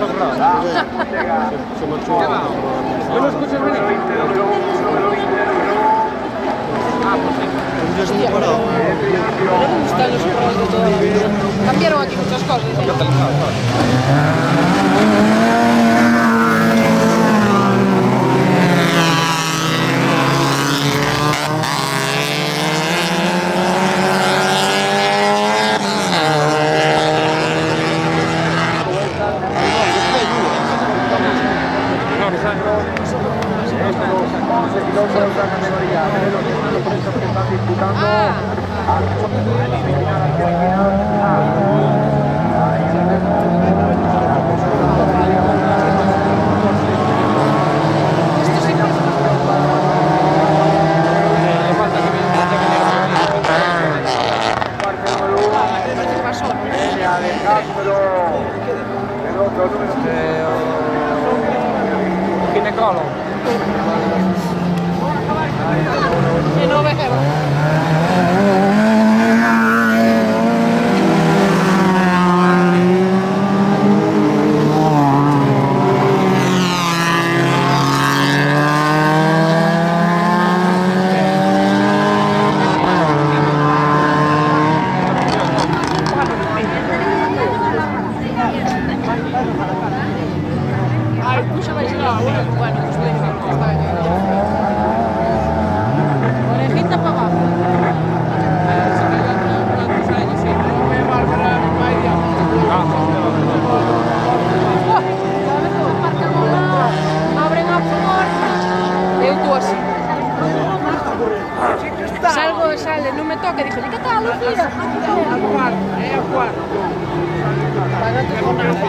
Se marchó. ¿No lo escuchas venir? Ah, pues sí. Hostia, pero ¿dónde están los juegos de toda la vida? Cambiaron aquí muchas cosas. Ginecólogo. Que no vejero. Ai, puxa mais lá, bueno, estoy en orejita para abajo. Abren a porta. Eu estou así. Salgo, sale, non me toca, dixo, que tal, Lucía? É a cuarto. Págate con nada.